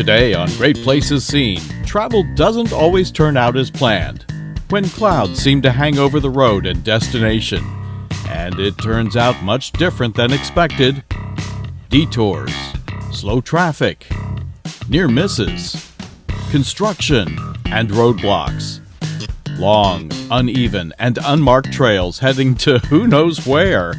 Today on Great Places Seen, travel doesn't always turn out as planned. When clouds seem to hang over the road and destination, and it turns out much different than expected. Detours, slow traffic, near misses, construction, and roadblocks. Long, uneven, and unmarked trails heading to who knows where.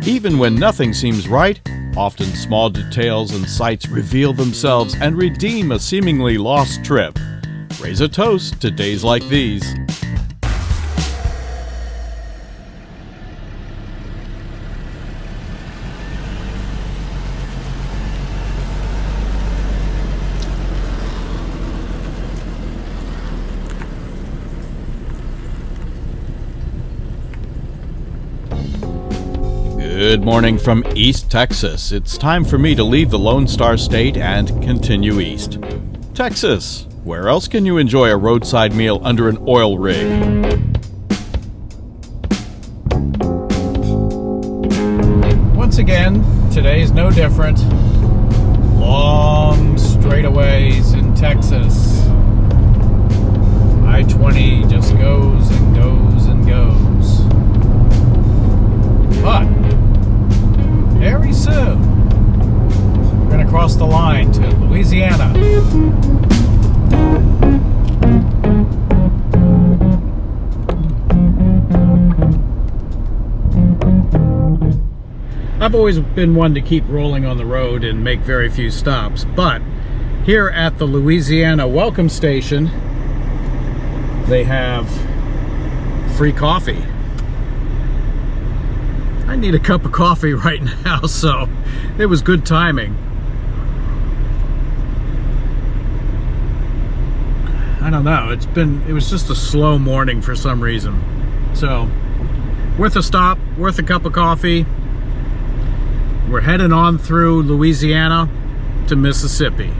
Even when nothing seems right, often small details and sights reveal themselves and redeem a seemingly lost trip. Raise a toast to days like these. Good morning from East Texas. It's time for me to leave the Lone Star State and continue east. Texas. Where else can you enjoy a roadside meal under an oil rig? Once again, today's no different. Long straightaways in Texas. I-20 just goes and goes and goes. But very soon, we're going to cross the line to Louisiana. I've always been one to keep rolling on the road and make very few stops, but here at the Louisiana Welcome Station, they have free coffee. I need a cup of coffee right now, so it was good timing. I don't know, it was just a slow morning for some reason. So, worth a stop, worth a cup of coffee. We're heading on through Louisiana to Mississippi.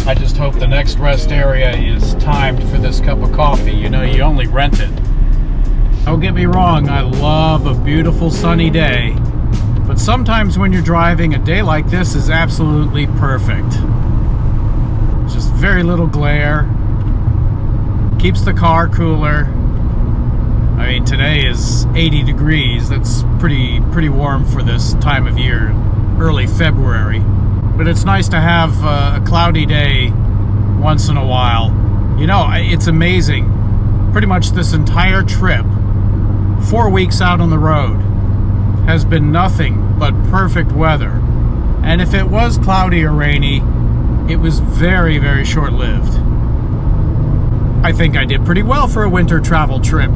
I just hope the next rest area is timed for this cup of coffee. You know, you only rent it. Don't get me wrong, I love a beautiful sunny day, but sometimes when you're driving, a day like this is absolutely perfect. Just very little glare, keeps the car cooler. I mean, today is 80 degrees, that's pretty warm for this time of year, early February. But it's nice to have a cloudy day once in a while. You know, it's amazing. Pretty much this entire trip, 4 weeks out on the road, has been nothing but perfect weather. And if it was cloudy or rainy, it was very, very short-lived. I think I did pretty well for a winter travel trip,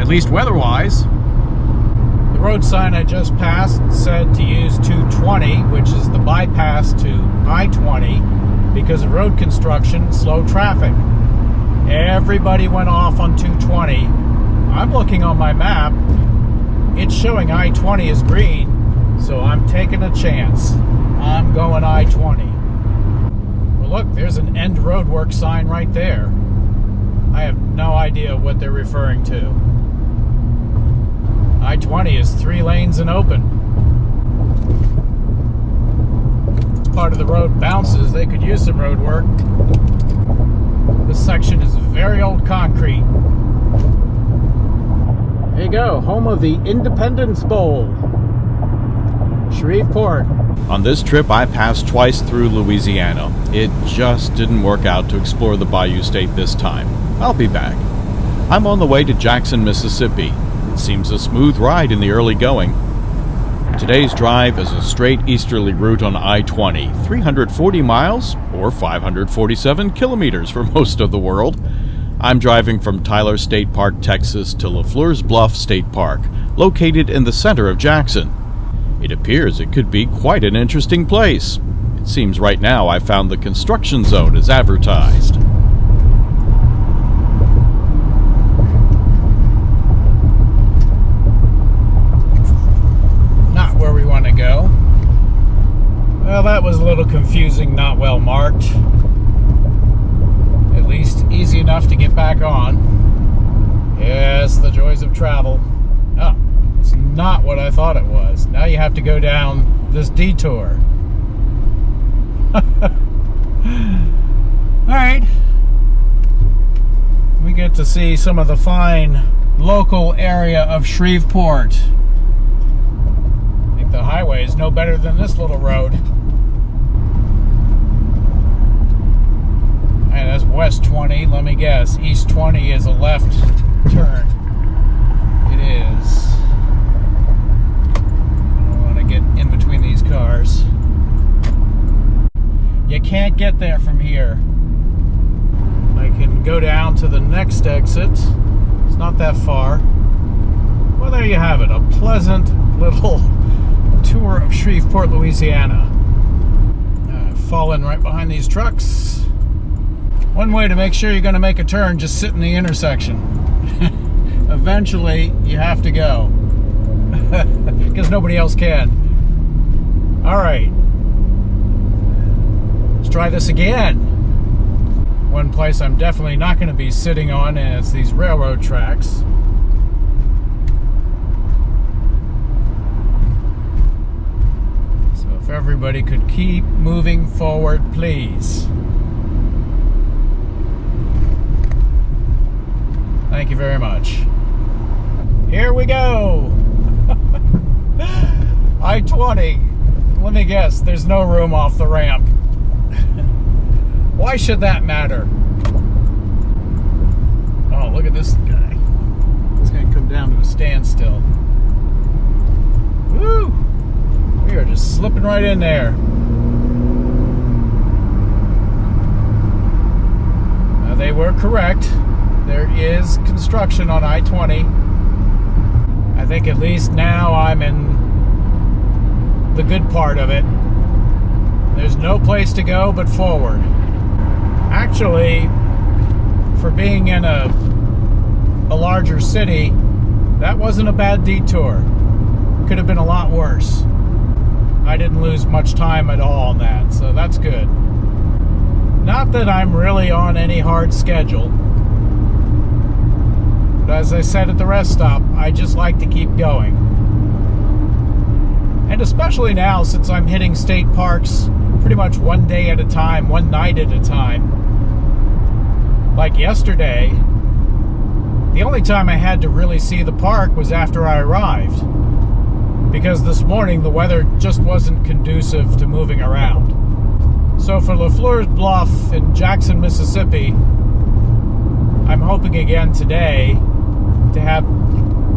at least weather-wise. The road sign I just passed said to use 220, which is the bypass to I-20, because of road construction, slow traffic. Everybody went off on 220. I'm looking on my map, it's showing I-20 is green, so I'm taking a chance. I'm going I-20. Well, look, there's an end roadwork sign right there. I have no idea what they're referring to. I-20 is 3 lanes and open. Part of the road bounces, they could use some road work. This section is very old concrete. There you go, home of the Independence Bowl, Shreveport. On this trip, I passed twice through Louisiana. It just didn't work out to explore the Bayou State this time. I'll be back. I'm on the way to Jackson, Mississippi. It seems a smooth ride in the early going. Today's drive is a straight easterly route on I-20, 340 miles or 547 kilometers for most of the world. I'm driving from Tyler State Park, Texas to LeFleur's Bluff State Park, located in the center of Jackson. It appears it could be quite an interesting place. It seems right now I found the construction zone as advertised. Not where we want to go. Well, that was a little confusing, not well marked. At least easy enough to get back on. Yes, the joys of travel. Oh, it's not what I thought it was. Now you have to go down this detour. Alright. We get to see some of the fine local area of Shreveport. I think the highway is no better than this little road. And that's West 20. Let me guess. East 20 is a left turn. It is. I don't want to get in between these cars. You can't get there from here. I can go down to the next exit. It's not that far. Well, there you have it. A pleasant little tour of Shreveport, Louisiana. Falling right behind these trucks. One way to make sure you're going to make a turn, just sit in the intersection. Eventually, you have to go. Because nobody else can. Alright. Let's try this again. One place I'm definitely not going to be sitting on, and it's these railroad tracks. So if everybody could keep moving forward, please. Thank you very much. Here we go. I-20. Let me guess, there's no room off the ramp. Why should that matter? Oh, look at this guy. He's going to come down to a standstill. Woo! We are just slipping right in there. Now, they were correct. There is construction on I-20. I think at least now I'm in the good part of it. There's no place to go but forward. Actually, for being in a larger city, that wasn't a bad detour. Could have been a lot worse. I didn't lose much time at all on that, so that's good. Not that I'm really on any hard schedule. But as I said at the rest stop, I just like to keep going. And especially now, since I'm hitting state parks pretty much one day at a time, one night at a time. Like yesterday, the only time I had to really see the park was after I arrived. Because this morning the weather just wasn't conducive to moving around. So for LeFleur's Bluff in Jackson, Mississippi, I'm hoping again today to have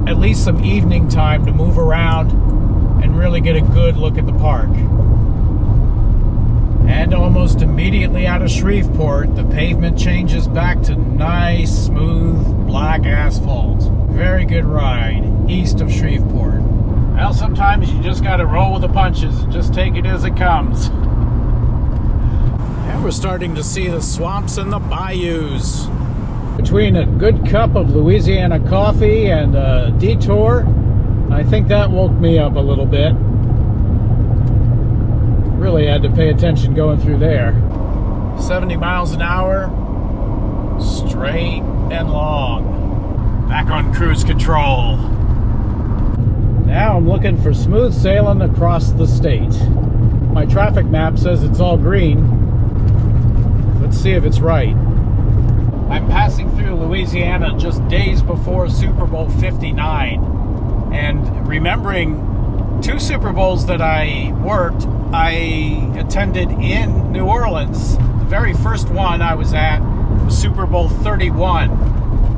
at least some evening time to move around and really get a good look at the park. And almost immediately out of Shreveport, the pavement changes back to nice, smooth, black asphalt. Very good ride east of Shreveport. Well, sometimes you just gotta roll with the punches and just take it as it comes. And we're starting to see the swamps and the bayous. Between a good cup of Louisiana coffee and a detour, I think that woke me up a little bit. Really had to pay attention going through there. 70 miles an hour, straight and long. Back on cruise control. Now I'm looking for smooth sailing across the state. My traffic map says it's all green. Let's see if it's right. I'm passing through Louisiana just days before Super Bowl 59. And remembering 2 Super Bowls that I worked, I attended in New Orleans. The very first one I was at was Super Bowl 31,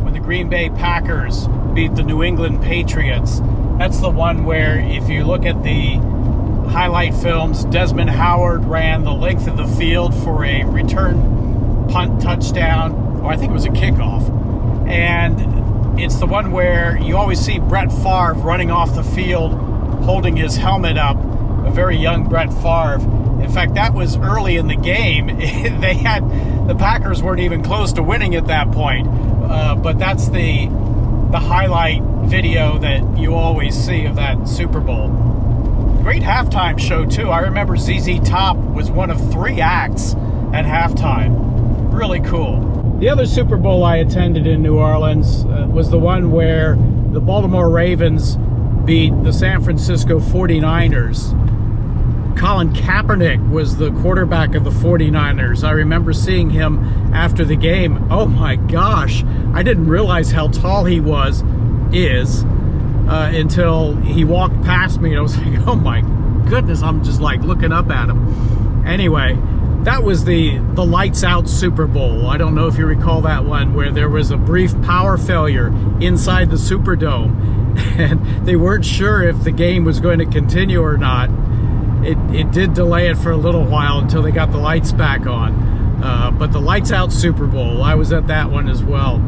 when the Green Bay Packers beat the New England Patriots. That's the one where, if you look at the highlight films, Desmond Howard ran the length of the field for a return punt touchdown, or I think it was a kickoff. And it's the one where you always see Brett Favre running off the field holding his helmet up, a very young Brett Favre. In fact, that was early in the game. The Packers weren't even close to winning at that point. But that's the highlight video that you always see of that Super Bowl. Great halftime show too. I remember ZZ Top was one of 3 acts at halftime. Really cool. The other Super Bowl I attended in New Orleans was the one where the Baltimore Ravens beat the San Francisco 49ers. Colin Kaepernick was the quarterback of the 49ers. I remember seeing him after the game. Oh my gosh, I didn't realize how tall he is until he walked past me, and I was like, oh my goodness, I'm just like looking up at him. Anyway, that was the lights out Super Bowl. I don't know if you recall that one, where there was a brief power failure inside the Superdome, and they weren't sure if the game was going to continue or not. It did delay it for a little while until they got the lights back on. But the lights out Super Bowl, I was at that one as well.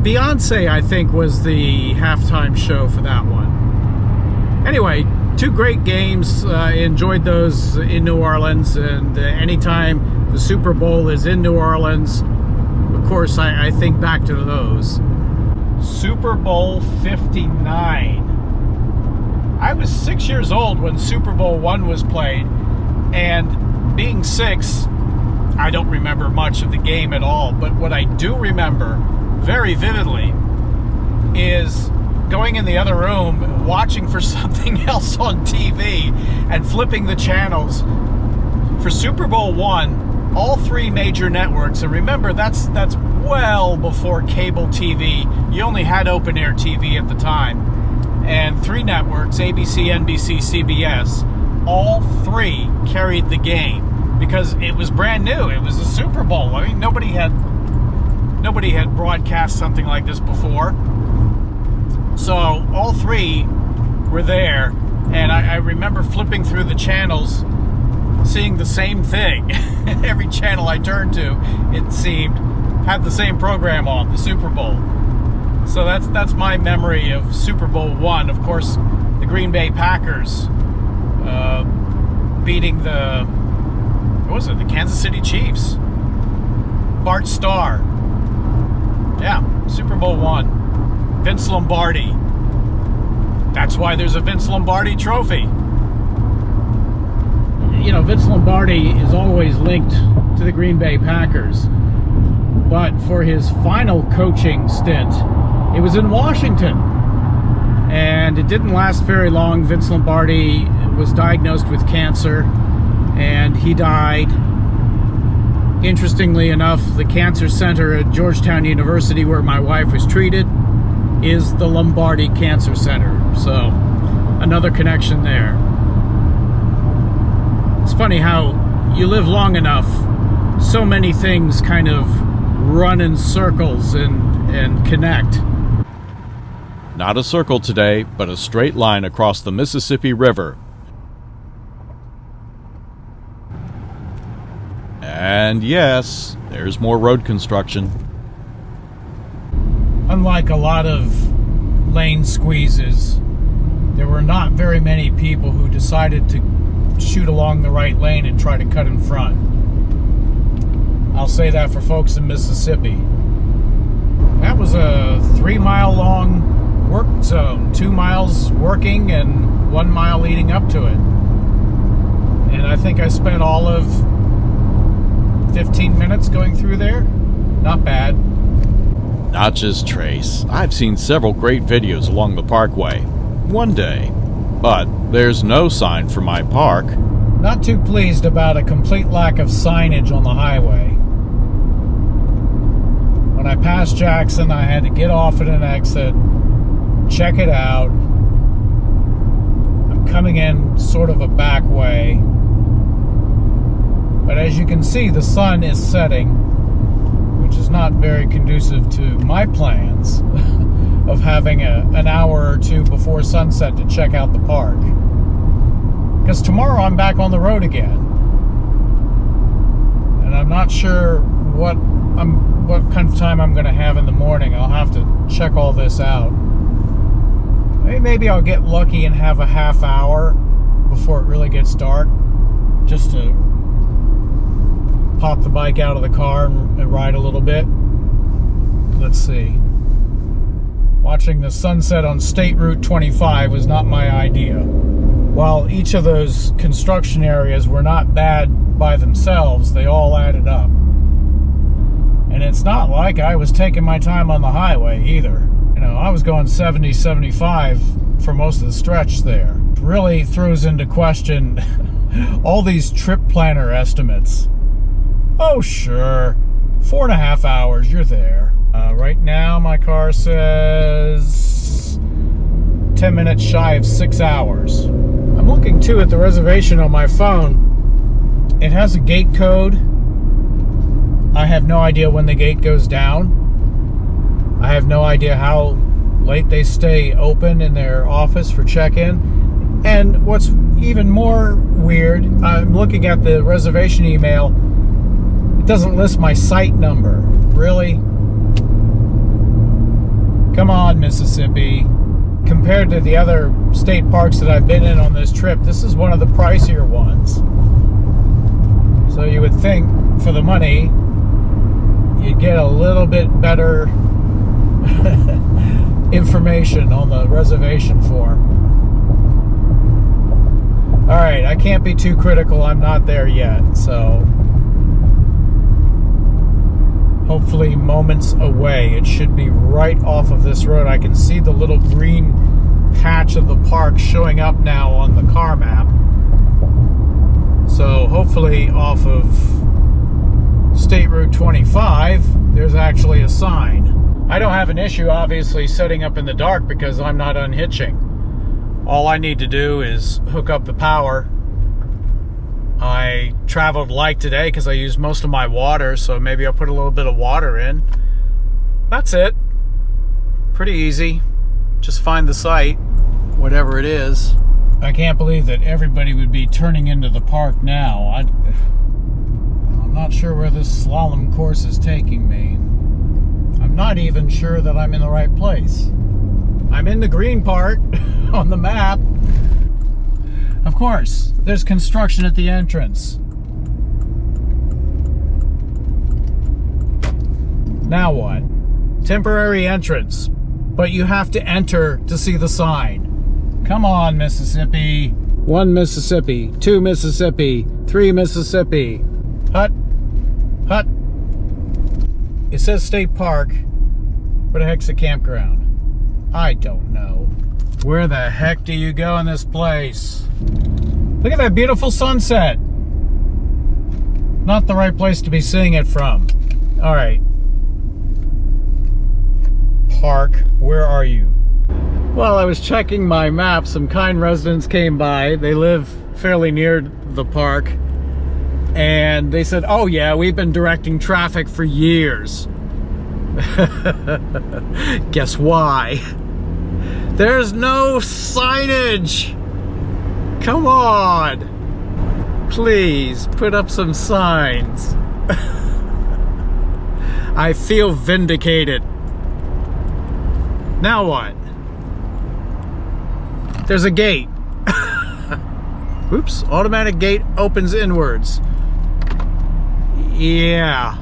Beyonce, I think, was the halftime show for that one. Anyway, two great games. Enjoyed those in New Orleans, and anytime the Super Bowl is in New Orleans, of course, I think back to those. Super Bowl 59. I was 6 years old when Super Bowl I was played, and being 6, I don't remember much of the game at all, but what I do remember very vividly is going in the other room, watching for something else on TV, and flipping the channels. For Super Bowl I, all three major networks, and remember, that's well before cable TV. You only had open-air TV at the time. And three networks, ABC, NBC, CBS, all three carried the game because it was brand new. It was a Super Bowl. I mean, nobody had broadcast something like this before. So all three were there, and I remember flipping through the channels, seeing the same thing. Every channel I turned to, it seemed, had the same program on, the Super Bowl. So that's my memory of Super Bowl I. Of course, the Green Bay Packers beating the Kansas City Chiefs. Bart Starr. Yeah, Super Bowl I. Vince Lombardi. That's why there's a Vince Lombardi trophy. You know, Vince Lombardi is always linked to the Green Bay Packers. But for his final coaching stint, it was in Washington, and it didn't last very long. Vince Lombardi was diagnosed with cancer, and he died. Interestingly enough, the cancer center at Georgetown University, where my wife was treated, is the Lombardi Cancer Center. So, another connection there. It's funny how you live long enough, so many things kind of run in circles and connect. Not a circle today, but a straight line across the Mississippi River. And yes, there's more road construction. Unlike a lot of lane squeezes, there were not very many people who decided to shoot along the right lane and try to cut in front. I'll say that for folks in Mississippi. That was a 3-mile long work zone, 2 miles working and 1 mile leading up to it. And I think I spent all of 15 minutes going through there. Not bad. Natchez Trace. I've seen several great videos along the parkway. One day. But there's no sign for my park. Not too pleased about a complete lack of signage on the highway. When I passed Jackson, I had to get off at an exit, check it out. I'm coming in sort of a back way. But as you can see, the sun is setting, which is not very conducive to my plans of having an hour or two before sunset to check out the park. Because tomorrow I'm back on the road again. And I'm not sure what kind of time I'm going to have in the morning. I'll have to check all this out. Maybe I'll get lucky and have a half hour before it really gets dark, just to pop the bike out of the car and ride a little bit. Let's see. Watching the sunset on State Route 25 was not my idea. While each of those construction areas were not bad by themselves, they all added up. And it's not like I was taking my time on the highway either. You know, I was going 70, 75 for most of the stretch there. Really throws into question all these trip planner estimates. Oh, sure, 4.5 hours, you're there. Right now, my car says 10 minutes shy of 6 hours. I'm looking too at the reservation on my phone. It has a gate code. I have no idea when the gate goes down. I have no idea how late they stay open in their office for check-in. And what's even more weird, I'm looking at the reservation email. It doesn't list my site number. Really? Come on, Mississippi. Compared to the other state parks that I've been in on this trip, this is one of the pricier ones. So you would think for the money, you'd get a little bit better information on the reservation form. All right, I can't be too critical. I'm not there yet, so hopefully moments away. It should be right off of this road. I can see the little green patch of the park showing up now on the car map. So hopefully off of State Route 25, there's actually a sign. I don't have an issue, obviously, setting up in the dark because I'm not unhitching. All I need to do is hook up the power. I traveled light today because I used most of my water, so maybe I'll put a little bit of water in. That's it. Pretty easy. Just find the site, whatever it is. I can't believe that everybody would be turning into the park now. I'm not sure where this slalom course is taking me. I'm not even sure that I'm in the right place. I'm in the green part on the map. Of course, there's construction at the entrance. Now what? Temporary entrance, but you have to enter to see the sign. Come on, Mississippi. 1 Mississippi, 2 Mississippi, 3 Mississippi. Hut, hut. It says State Park. Where the heck's the campground? I don't know. Where the heck do you go in this place? Look at that beautiful sunset. Not the right place to be seeing it from. All right. Park, where are you? While I was checking my map, some kind residents came by. They live fairly near the park. And they said, oh yeah, we've been directing traffic for years. Guess why? There's no signage. Come on. Please put up some signs. I feel vindicated. Now what? There's a gate. Oops, automatic gate opens inwards. Yeah.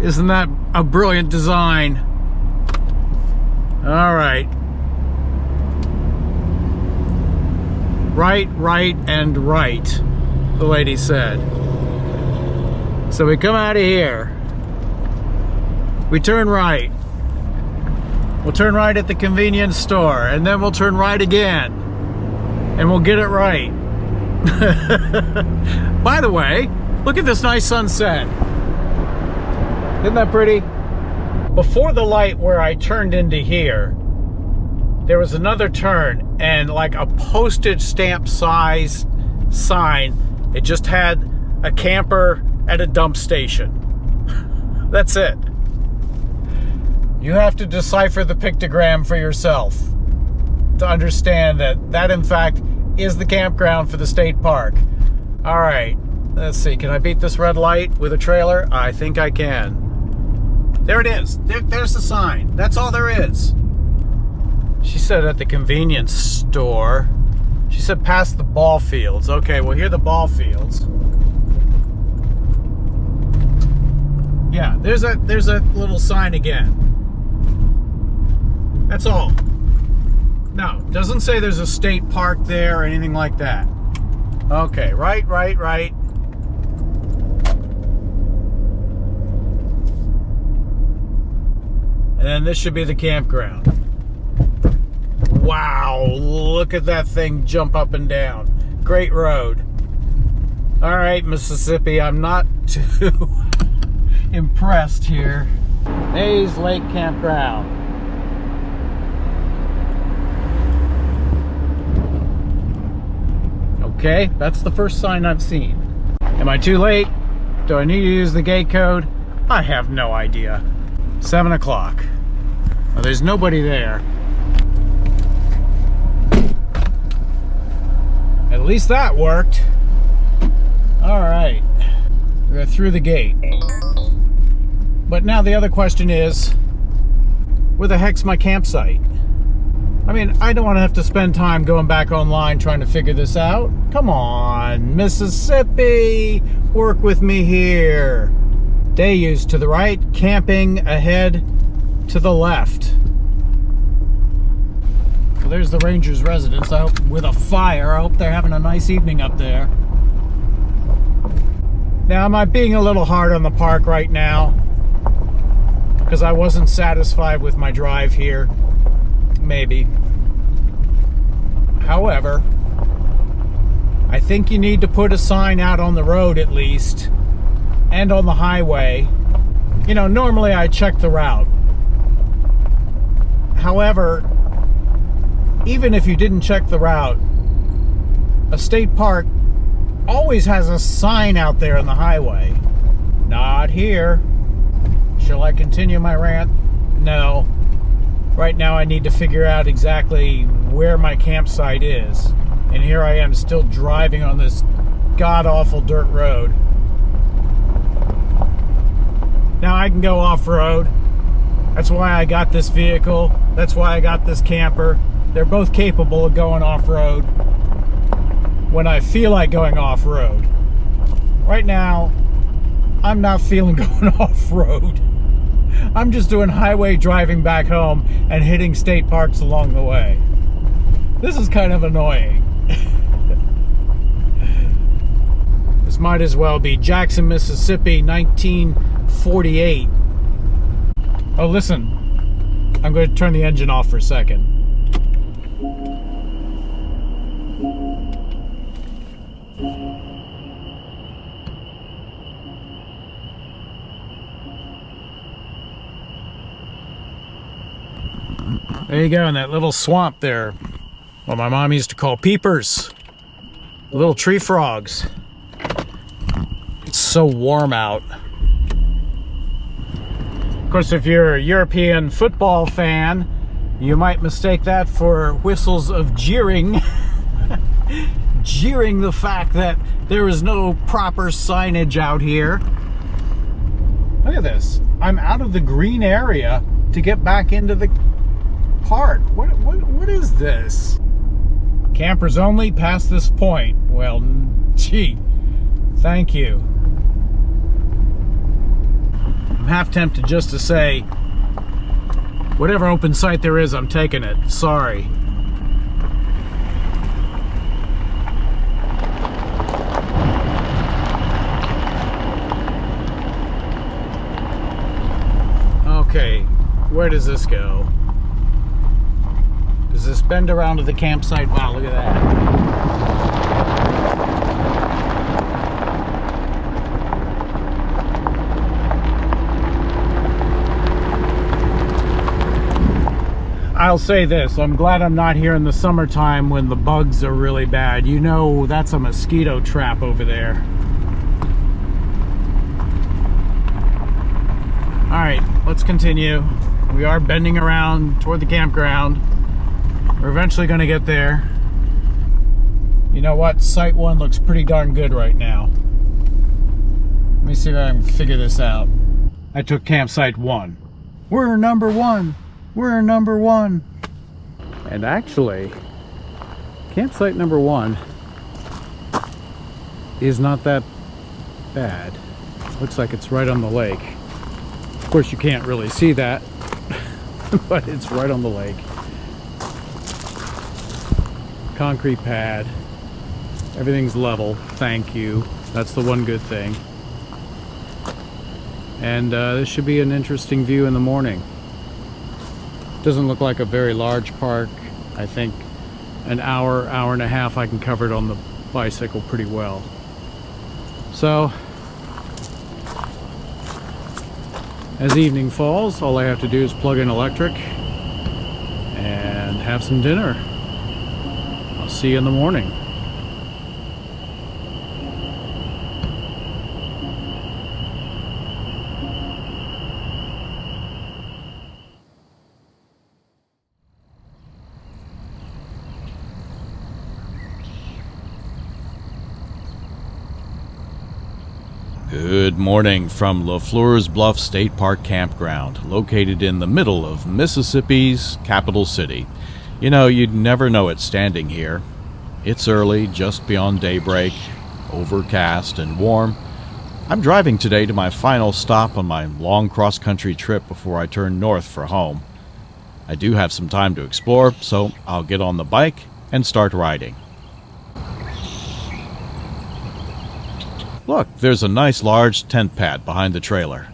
Isn't that a brilliant design? All right. Right, right, and right, the lady said. So we come out of here. We turn right. We'll turn right at the convenience store, and then we'll turn right again. And we'll get it right. By the way, look at this nice sunset. Isn't that pretty? Before the light where I turned into here, there was another turn, and like a postage stamp size sign, it just had a camper at a dump station. That's it. You have to decipher the pictogram for yourself to understand that that in fact is the campground for the state park. All right, let's see, can I beat this red light with a trailer? I think I can. There it is. There's the sign. That's all there is. She said at the convenience store. She said past the ball fields. Okay, well, here are the ball fields. Yeah, there's a little sign again. That's all. No, doesn't say there's a state park there or anything like that. Okay, right, right, right. And then this should be the campground. Wow, look at that thing jump up and down. Great road. All right, Mississippi, I'm not too impressed here. Hayes Lake Campground. Okay, that's the first sign I've seen. Am I too late? Do I need to use the gate code? I have no idea. 7 o'clock. Well, there's nobody there. At least that worked. All right, we're through the gate. But now the other question is, where the heck's my campsite? I mean, I don't want to have to spend time going back online trying to figure this out. Come on, Mississippi, work with me here. Day use to the right, camping ahead to the left. Well, there's the ranger's residence. I hope, with a fire. I hope they're having a nice evening up there. Now, am I being a little hard on the park right now? Because I wasn't satisfied with my drive here. Maybe. However, I think you need to put a sign out on the road at least, and on the highway. You know, normally I check the route. However, even if you didn't check the route, a state park always has a sign out there on the highway. Not here. Shall I continue my rant? No. Right now I need to figure out exactly where my campsite is. And here I am still driving on this god-awful dirt road. Now I can go off-road. That's why I got this vehicle. That's why I got this camper. They're both capable of going off-road when I feel like going off-road. Right now, I'm not feeling going off-road. I'm just doing highway driving back home and hitting state parks along the way. This is kind of annoying. This might as well be Jackson, Mississippi, 1948. Oh, listen. I'm going to turn the engine off for a second. There you go, in that little swamp there. What my mom used to call peepers. Little tree frogs. It's so warm out. Of course, if you're a European football fan, you might mistake that for whistles of jeering. Jeering the fact that there is no proper signage out here. Look at this. I'm out of the green area to get back into the park. What is this? Campers only past this point. Well, gee, thank you. I'm half tempted just to say, whatever open site there is, I'm taking it. Sorry. Okay, where does this go? Does this bend around to the campsite? Wow, look at that. I'll say this, I'm glad I'm not here in the summertime when the bugs are really bad. You know, that's a mosquito trap over there. All right, let's continue. We are bending around toward the campground. We're eventually going to get there. You know what? Site 1 looks pretty darn good right now. Let me see if I can figure this out. I took campsite 1. We're number 1. We're number 1. And actually, campsite number 1 is not that bad. Looks like it's right on the lake. Of course, you can't really see that, but it's right on the lake. Concrete pad. Everything's level. Thank you. That's the one good thing. And this should be an interesting view in the morning. Doesn't look like a very large park. I think an hour, hour and a half I can cover it on the bicycle pretty well. So as evening falls, all I have to do is plug in electric and have some dinner. I'll see you in the morning. Good morning from LeFleur's Bluff State Park Campground, located in the middle of Mississippi's capital city. You know, you'd never know it standing here. It's early, just beyond daybreak, overcast and warm. I'm driving today to my final stop on my long cross-country trip before I turn north for home. I do have some time to explore, so I'll get on the bike and start riding. Look, there's a nice large tent pad behind the trailer.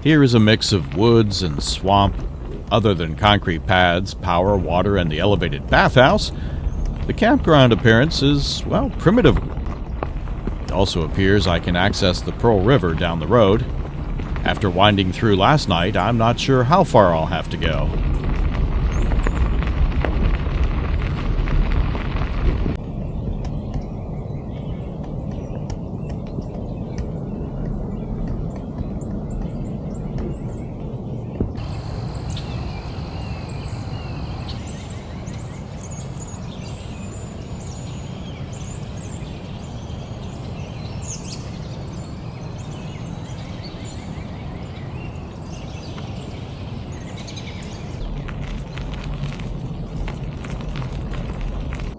Here is a mix of woods and swamp. Other than concrete pads, power, water, and the elevated bathhouse, the campground appearance is, well, primitive. It also appears I can access the Pearl River down the road. After winding through last night, I'm not sure how far I'll have to go.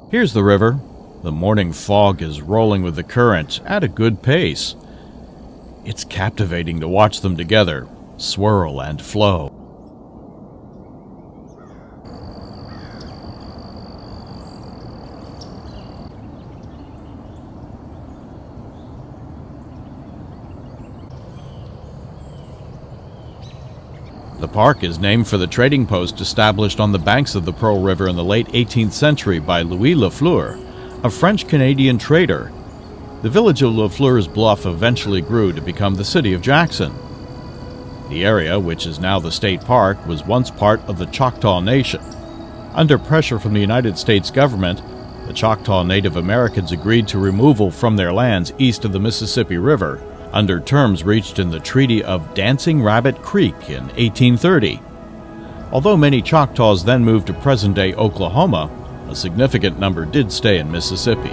Here's the river. The morning fog is rolling with the current at a good pace. It's captivating to watch them together, swirl and flow. The park is named for the trading post established on the banks of the Pearl River in the late 18th century by Louis LeFleur, a French-Canadian trader. The village of LeFleur's Bluff eventually grew to become the city of Jackson. The area, which is now the state park, was once part of the Choctaw Nation. Under pressure from the United States government, the Choctaw Native Americans agreed to removal from their lands east of the Mississippi River, under terms reached in the Treaty of Dancing Rabbit Creek in 1830. Although many Choctaws then moved to present-day Oklahoma, a significant number did stay in Mississippi.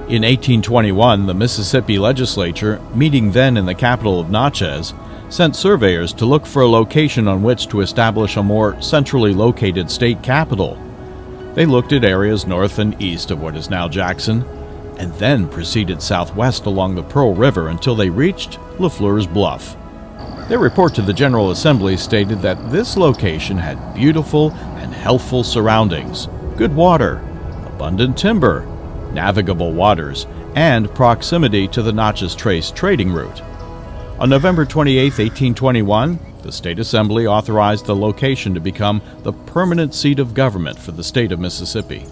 In 1821, the Mississippi legislature, meeting then in the capital of Natchez, sent surveyors to look for a location on which to establish a more centrally located state capital. They looked at areas north and east of what is now Jackson, and then proceeded southwest along the Pearl River until they reached LeFleur's Bluff. Their report to the General Assembly stated that this location had beautiful and healthful surroundings, good water, abundant timber, navigable waters, and proximity to the Natchez Trace trading route. On November 28, 1821, the State Assembly authorized the location to become the permanent seat of government for the state of Mississippi.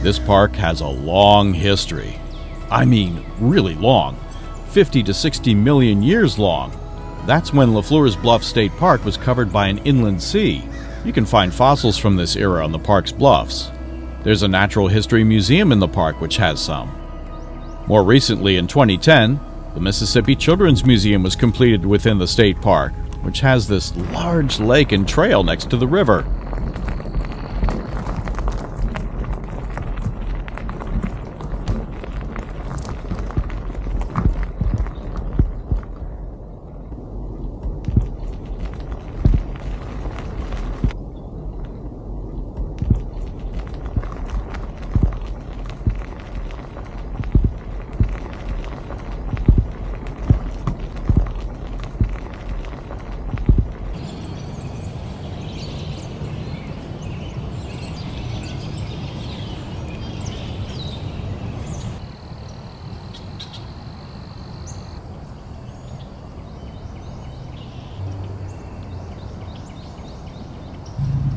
This park has a long history. I mean, really long. 50 to 60 million years long. That's when LeFleur's Bluff State Park was covered by an inland sea. You can find fossils from this era on the park's bluffs. There's a natural history museum in the park which has some. More recently, in 2010, the Mississippi Children's Museum was completed within the state park, which has this large lake and trail next to the river.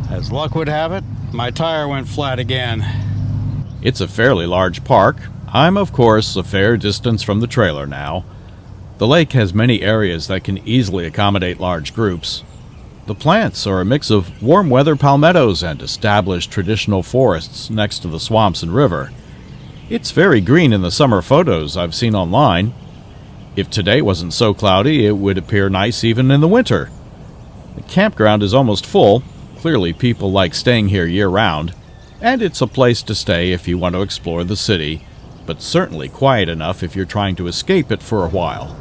As luck would have it, my tire went flat again. It's a fairly large park. I'm, of course, a fair distance from the trailer now. The lake has many areas that can easily accommodate large groups. The plants are a mix of warm weather palmettos and established traditional forests next to the swamps and river. It's very green in the summer photos I've seen online. If today wasn't so cloudy, it would appear nice even in the winter. The campground is almost full. Clearly, people like staying here year-round, and it's a place to stay if you want to explore the city, but certainly quiet enough if you're trying to escape it for a while.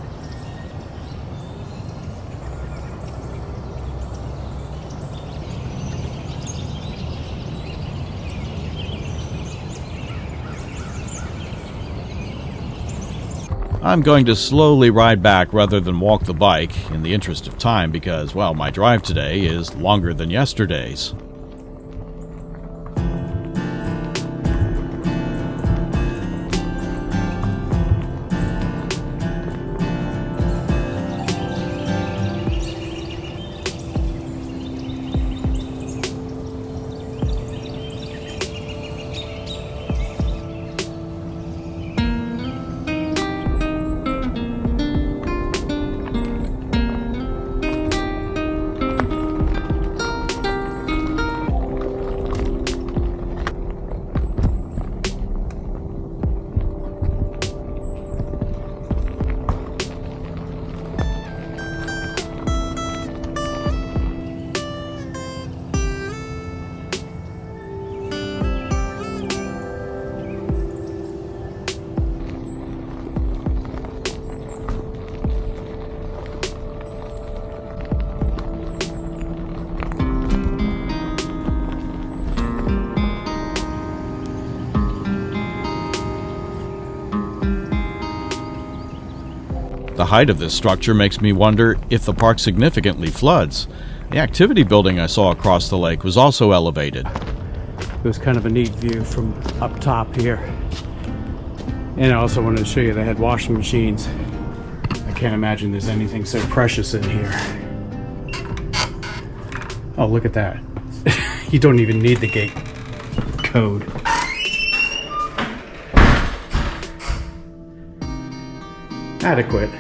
I'm going to slowly ride back rather than walk the bike in the interest of time because, well, my drive today is longer than yesterday's. The height of this structure makes me wonder if the park significantly floods. The activity building I saw across the lake was also elevated. It was kind of a neat view from up top here. And I also wanted to show you they had washing machines. I can't imagine there's anything so precious in here. Oh, look at that. You don't even need the gate code. Adequate.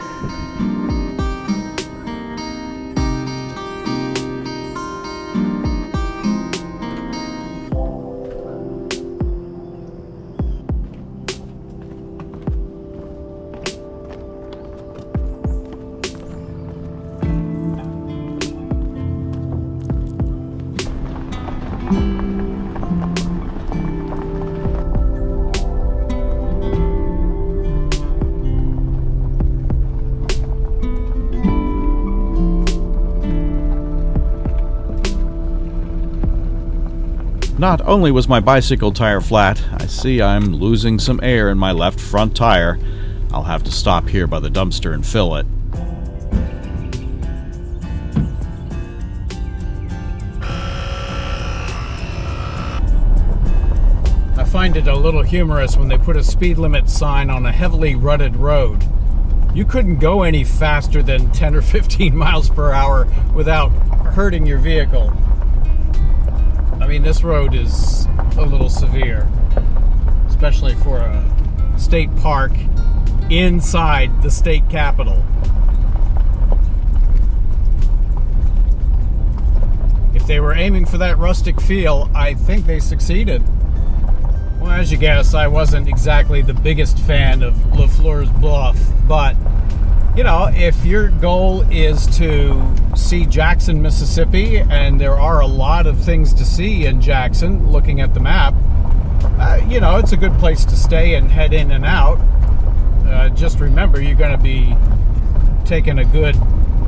Not only was my bicycle tire flat, I see I'm losing some air in my left front tire. I'll have to stop here by the dumpster and fill it. I find it a little humorous when they put a speed limit sign on a heavily rutted road. You couldn't go any faster than 10 or 15 miles per hour without hurting your vehicle. I mean, this road is a little severe, especially for a state park inside the state capital. If they were aiming for that rustic feel, I think they succeeded. Well, as you guess, I wasn't exactly the biggest fan of LeFleur's Bluff, but, you know, if your goal is to see Jackson, Mississippi, and there are a lot of things to see in Jackson, looking at the map, you know, it's a good place to stay and head in and out. Just remember, you're going to be taking a good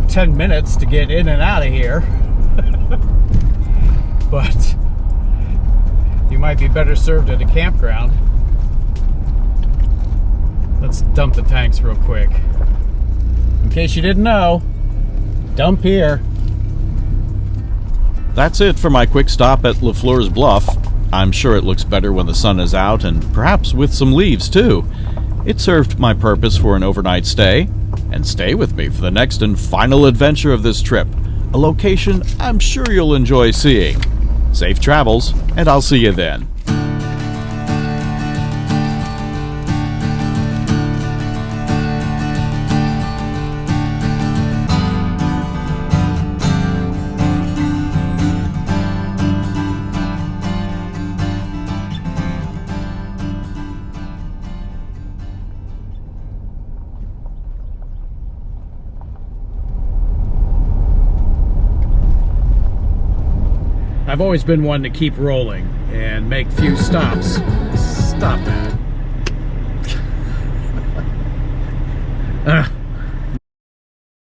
10 minutes to get in and out of here. But you might be better served at a campground. Let's dump the tanks real quick. In case you didn't know, dump here. That's it for my quick stop at LeFleur's Bluff. I'm sure it looks better when the sun is out, and perhaps with some leaves too. It served my purpose for an overnight stay. And stay with me for the next and final adventure of this trip, a location I'm sure you'll enjoy seeing. Safe travels, and I'll see you then. I've always been one to keep rolling and make few stops. Stop that.